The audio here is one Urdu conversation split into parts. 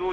2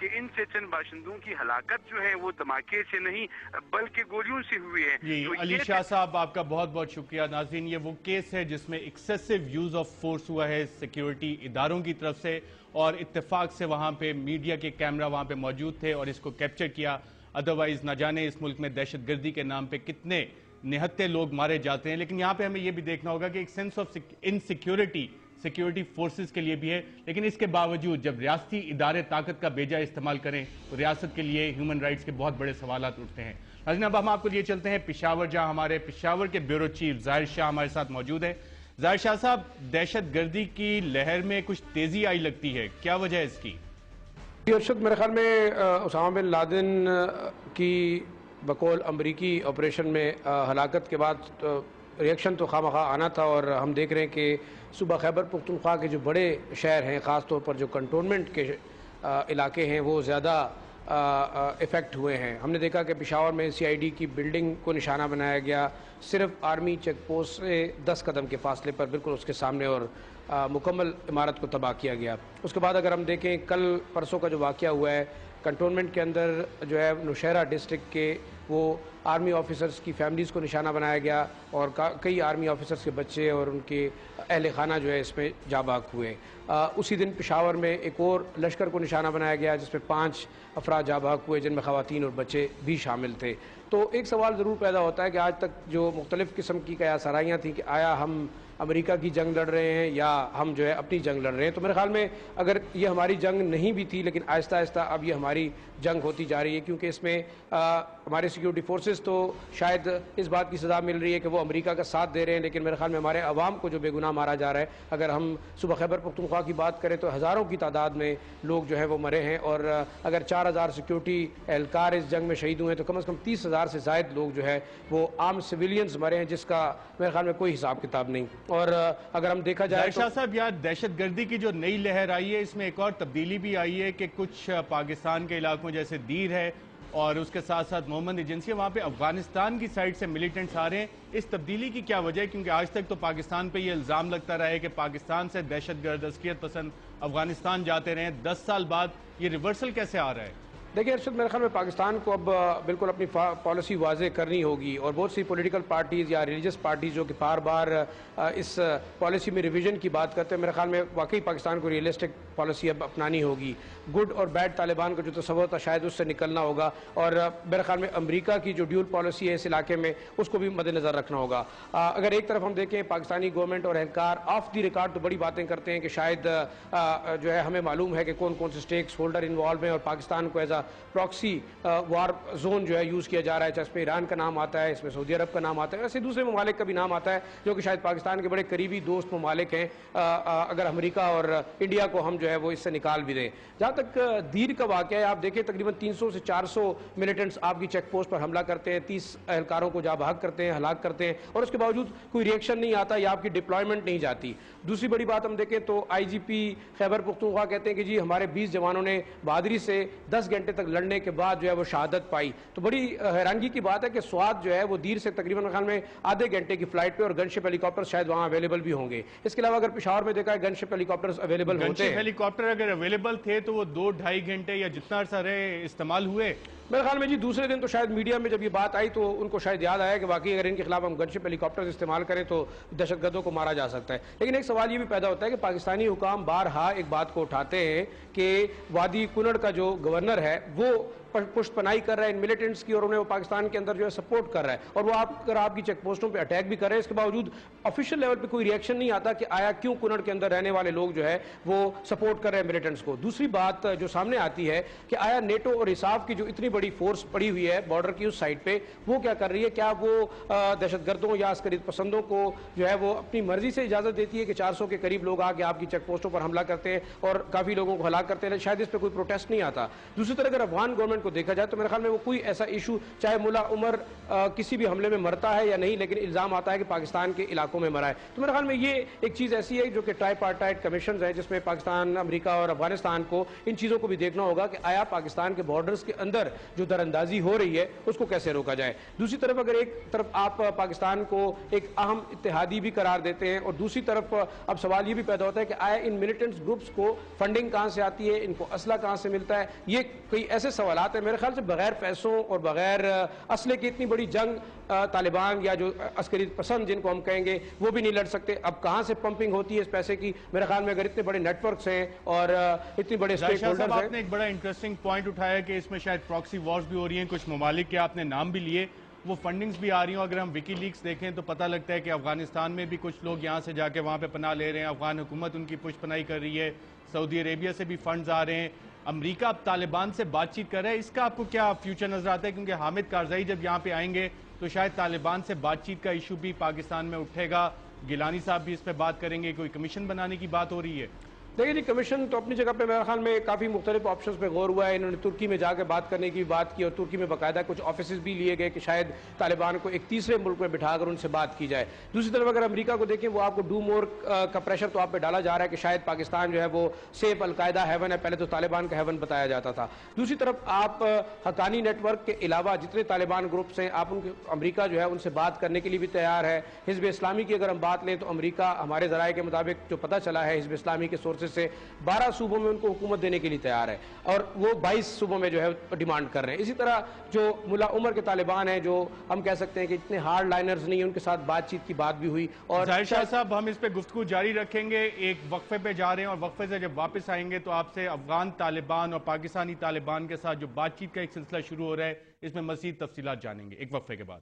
کہ ان سے چند باشندوں کی ہلاکت جو ہے وہ دھماکے سے نہیں بلکہ گولیوں سے ہوئی ہے. جی علی شاہ صاحب آپ کا بہت بہت شکریہ. ناظرین یہ وہ کیس ہے جس میں ایکسیسو یوز آف فورس ہوا ہے سیکیورٹی اداروں کی طرف سے اور اتفاق سے وہاں پہ میڈیا کے کیمرہ وہاں پہ موجود تھے اور اس کو کیپچر کیا. ادروائز نہ جانے اس ملک میں دہشت گردی کے نام پہ کتنے نہتے لوگ مارے جاتے ہیں. لیکن یہاں پہ ہمیں یہ بھی دیکھنا ہوگا کہ ایک sense of insecurity security forces کے لیے بھی ہے. لیکن اس کے باوجود جب ریاستی ادارے طاقت کا بیجا استعمال کریں تو ریاست کے لیے ہیومن رائٹس کے بہت بڑے سوالات اٹھتے ہیں. ناظرین اب ہم آپ کو لیے چلتے ہیں پشاور, جہاں ہمارے پشاور کے بیورو چیف ظاہر شاہ ہمارے ساتھ موجود ہے. ظاہر شاہ صاحب, دہشت گردی کی لہر میں کچھ تیزی آئی لگتی ہے, کیا وجہ ہے اس کی؟ ارشد, میرے خیال میں اسامہ بن لادن کی بقول امریکی آپریشن میں ہلاکت کے بعد ریئیکشن تو خواہ آنا تھا, اور ہم دیکھ رہے ہیں کہ صوبہ خیبر پختونخوا کے جو بڑے شہر ہیں, خاص طور پر جو کنٹونمنٹ کے علاقے ہیں, وہ زیادہ افیکٹ ہوئے ہیں. ہم نے دیکھا کہ پشاور میں سی آئی ڈی کی بلڈنگ کو نشانہ بنایا گیا, صرف آرمی چیک پوسٹ سے 10 قدم کے فاصلے پر بالکل اس کے سامنے, اور مکمل عمارت کو تباہ کیا گیا. اس کے بعد اگر ہم دیکھیں کل پرسوں کا جو واقعہ ہوا ہے کنٹونمنٹ کے اندر جو ہے نوشہرہ ڈسٹرکٹ کے, وہ آرمی آفیسرز کی فیملیز کو نشانہ بنایا گیا اور کئی آرمی آفیسرز کے بچے اور ان کے اہل خانہ جو ہے اس میں جاں بحق ہوئے. اسی دن پشاور میں ایک اور لشکر کو نشانہ بنایا گیا جس میں 5 افراد جاں بحق ہوئے, جن میں خواتین اور بچے بھی شامل تھے. تو ایک سوال ضرور پیدا ہوتا ہے کہ آج تک جو مختلف قسم کی قیاس آرائیاں تھیں کہ آیا ہم امریکہ کی جنگ لڑ رہے ہیں یا ہم جو ہے اپنی جنگ لڑ رہے ہیں, تو میرے خیال میں اگر یہ ہماری جنگ نہیں بھی تھی, لیکن آہستہ آہستہ اب یہ ہماری جنگ ہوتی جا رہی ہے, کیونکہ اس میں ہمارے سیکیورٹی فورسز تو شاید اس بات کی سزا مل رہی ہے کہ وہ امریکہ کا ساتھ دے رہے ہیں, لیکن میرے خیال میں ہمارے عوام کو جو بے گناہ مارا جا رہا ہے, اگر ہم صوبہ خیبر پختونخوا کی بات کریں تو ہزاروں کی تعداد میں لوگ جو ہے وہ مرے ہیں, اور اگر 4000 سیکیورٹی اہلکار اس جنگ میں شہید ہوئے ہیں تو کم از کم 30,000 سے زائد لوگ جو ہے وہ عام سویلینز مرے ہیں, جس کا میرے خیال میں کوئی حساب کتاب نہیں. اور اگر ہم دیکھا جائے شاہ صاحب, یار دہشت گردی کی جو نئی لہر آئی ہے اس میں ایک اور تبدیلی بھی آئی ہے کہ کچھ پاکستان کے علاقوں جیسے دیر ہے اور اس کے ساتھ ساتھ محمد ایجنسی, وہاں پہ افغانستان کی سائٹ سے ملیٹنٹس آ رہے ہیں. اس تبدیلی کی کیا وجہ ہے؟ کیونکہ آج تک تو پاکستان پہ یہ الزام لگتا رہا ہے کہ پاکستان سے دہشت گرد عسکریت پسند افغانستان جاتے رہے ہیں. 10 سال بعد یہ ریورسل کیسے آ رہا ہے؟ دیکھیں ارشد, میرے خیال میں پاکستان کو اب بالکل اپنی پالیسی واضح کرنی ہوگی, اور بہت سی پولیٹیکل پارٹیز یا ریلیجس پارٹیز جو کہ بار بار اس پالیسی میں ریویژن کی بات کرتے ہیں, میرے خیال میں واقعی پاکستان کو ریئلسٹک پالیسی اب اپنانی ہوگی. گڈ اور بیڈ طالبان کا جو تصور تھا شاید اس سے نکلنا ہوگا, اور میرے خیال میں امریکہ کی جو ڈیول پالیسی ہے اس علاقے میں اس کو بھی مد نظر رکھنا ہوگا. اگر ایک طرف ہم دیکھیں پاکستانی گورنمنٹ اور اہلکار آف دی ریکارڈ تو بڑی باتیں کرتے ہیں کہ شاید جو ہے ہمیں معلوم ہے کہ کون کون سے اسٹیکس ہولڈر انوالو ہیں, اور پاکستان کو as a proxy war zone جو ہے یوز کیا جا رہا ہے. اس میں ایران کا نام آتا ہے, اس میں سعودی عرب کا نام آتا ہے, ایسے دوسرے ممالک کا بھی نام آتا ہے جو کہ شاید پاکستان کے بڑے قریبی دوست ممالک ہیں, اگر امریکہ اور انڈیا کو ہم جو ہے وہ اس سے نکال بھی دیں. جہاں تک دیر کا واقعہ ہے, آپ دیکھیں تقریباً 300 سے 400 ملیٹنٹس آپ کی چیک پوسٹ پر حملہ کرتے ہیں, 30 اہلکاروں کو جاں بحق کرتے ہیں, ہلاک کرتے ہیں, اور اس کے باوجود کوئی ریئیکشن نہیں آتا یا آپ کی ڈپلائمنٹ نہیں جاتی. دوسری بڑی بات ہم دیکھیں تو آئی جی پی خیبر پختونخوا کہتے ہیں کہ جی ہمارے 20 جوانوں نے بہادری سے 10 گھنٹے تک لڑنے کے بعد جو ہے وہ شہادت پائی. تو بڑی حیرانگی کی بات ہے کہ سوات جو ہے وہ دیر سے تقریباً خیال میں آدھے گھنٹے کی فلائٹ پہ, اور گن شپ ہیلی کاپٹر شاید وہاں اویلیبل بھی ہوں گے. اس کے علاوہ اگر پشاور میں دیکھا ہے گن شپ ہیلی کاپٹرز اویلیبل ہوتے ہیں, ہیلی کاپٹر اگر اویلیبل تھے تو وہ 2-2.5 گھنٹے یا جتنا عرصہ رہے استعمال ہوئے. میرے خیال میں جی دوسرے دن تو شاید میڈیا میں جب یہ بات آئی تو ان کو شاید یاد آیا کہ واقعی اگر ان کے خلاف ہم گن شپ ہیلی کاپٹرز استعمال کریں تو دہشت گردوں کو مارا جا سکتا ہے. لیکن ایک سوال یہ بھی پیدا ہوتا ہے کہ پاکستانی حکام بارہا ایک بات کو اٹھاتے ہیں کہ وادی کنڑ کا جو گورنر ہے وہ پشت پناہی کر رہا ہے ان ملیٹنٹس کی, اور انہیں وہ پاکستان کے اندر جو ہے سپورٹ کر رہا ہے, اور وہ آپ کی چیک پوسٹوں پہ اٹیک بھی کر رہے ہیں. اس کے باوجود آفیشیل لیول پہ کوئی ریئیکشن نہیں آتا کہ آیا کیوں کنڑ کے اندر رہنے والے لوگ جو ہے وہ سپورٹ کر رہے ہیں ملیٹنٹس کو. دوسری بات جو سامنے آتی ہے کہ آیا نیٹو اور ISAF کی جو اتنی بڑی فورس پڑی ہوئی ہے بارڈر کی اس سائٹ پہ, وہ کیا کر رہی ہے؟ کیا وہ دہشت گردوں یا عسکریت پسندوں کو جو ہے وہ اپنی مرضی سے اجازت دیتی ہے کہ 400 کے قریب لوگ آ کے آپ کی چیک پوسٹوں پر حملہ کرتے ہیں اور کافی لوگوں کو ہلاک کرتے ہیں؟ شاید اس پہ کوئی پروٹیسٹ نہیں آتا. دوسری طرف اگر افغان گورنمنٹ کو دیکھا جائے تو میرے خیال میں وہ کوئی ایسا ایشو, چاہے ملا عمر کسی بھی حملے میں مرتا ہے یا نہیں, لیکن الزام آتا ہے کہ پاکستان کے علاقوں میں مرا ہے. تو میرے خیال میں یہ ایک چیز ایسی ہے جو کہ ٹرائی پارٹائٹ کمیشنز ہیں, جس میں پاکستان, امریکہ اور افغانستان کو ان چیزوں کو بھی دیکھنا ہوگا کہ آیا پاکستان کے بارڈرز کے اندر جو در اندازی ہو رہی ہے اس کو کیسے روکا جائے. دوسری طرف اگر ایک طرف آپ پاکستان کو ایک اہم اتحادی بھی قرار دیتے ہیں, اور دوسری طرف اب سوال یہ بھی پیدا ہوتا ہے کہ آیا ان ملیٹنٹس گروپس کو فنڈنگ کہاں سے آتی ہے, ان کو اسلحہ کہاں سے ملتا ہے. یہ کئی ایسے سوالات ہیں میرے خیال سے بغیر پیسوں اور بغیر اسلحے کی اتنی بڑی جنگ طالبان یا جو عسکری پسند جن کو ہم کہیں گے وہ بھی نہیں لڑ سکتے. اب کہاں سے پمپنگ ہوتی ہے اس پیسے کی, میرے خیال میں اگر اتنے بڑے نیٹ ورکس ہیں اور اتنی بڑے اسٹیک ہولڈرز ہیں. آپ نے ایک بڑا انٹرسٹنگ پوائنٹ اٹھایا کہ اس میں شاید پراکسی وارز بھی ہو رہی ہیں, کچھ ممالک کے آپ نے نام بھی لیے, وہ فنڈنگز بھی آ رہی ہیں. اگر ہم وکی لیکس دیکھیں تو پتہ لگتا ہے کہ افغانستان میں بھی کچھ لوگ یہاں سے جا کے وہاں پہ پناہ لے رہے ہیں, افغان حکومت ان کی پشت پناہی کر رہی ہے, سعودی عربیہ سے بھی فنڈز آ رہے ہیں, امریکہ اب طالبان سے بات چیت کر رہا ہے. اس کا آپ کو کیا فیوچر نظر آتا ہے, کیونکہ حامد کارزائی جب یہاں پہ آئیں گے تو شاید طالبان سے بات چیت کا ایشو بھی پاکستان میں اٹھے گا, گیلانی صاحب بھی اس پہ بات کریں گے, کوئی کمیشن بنانے کی بات ہو رہی ہے؟ دیکھیں جی, کمیشن تو اپنی جگہ پہ میرے خیال میں کافی مختلف آپشنز پہ غور ہوا ہے. انہوں نے ترکی میں جا کے بات کرنے کی بات کی, اور ترکی میں باقاعدہ کچھ آفیسز بھی لیے گئے کہ شاید طالبان کو ایک تیسرے ملک میں بٹھا کر ان سے بات کی جائے. دوسری طرف اگر امریکہ کو دیکھیں, وہ آپ کو ڈو مور کا پریشر تو آپ پہ ڈالا جا رہا ہے کہ شاید پاکستان جو ہے وہ سیف القاعدہ ہیون ہے, پہلے تو طالبان کا ہیون بتایا جاتا تھا. دوسری طرف آپ حقانی نیٹ ورک کے علاوہ جتنے طالبان گروپس ہیں, آپ ان کے امریکہ جو ہے ان سے بات کرنے کے لیے بھی تیار ہے. حزب اسلامی کی اگر ہم بات لیں تو امریکہ ہمارے ذرائع کے مطابق جو پتہ چلا ہے حزب اسلامی کے سورسز سے 12 صوبوں میں ان کو حکومت دینے کے لیے تیار ہے, اور وہ 22 صوبوں میں جو ہے ڈیمانڈ کر رہے ہیں. اسی طرح جو ملا عمر کے طالبان ہیں, جو ہم کہہ سکتے ہیں کہ اتنے ہارڈ لائنرز نہیں ہیں, ان کے ساتھ بات چیت کی بات بھی ہوئی. اور ظاہر شاہ صاحب, ہم اس پہ گفتگو جاری رکھیں گے, ایک وقفے پہ جا رہے ہیں, اور وقفے سے جب واپس آئیں گے تو آپ سے افغان طالبان اور پاکستانی طالبان کے ساتھ جو بات چیت کا ایک سلسلہ شروع ہو رہا ہے اس میں مزید تفصیلات جانیں گے ایک وقفے کے بعد.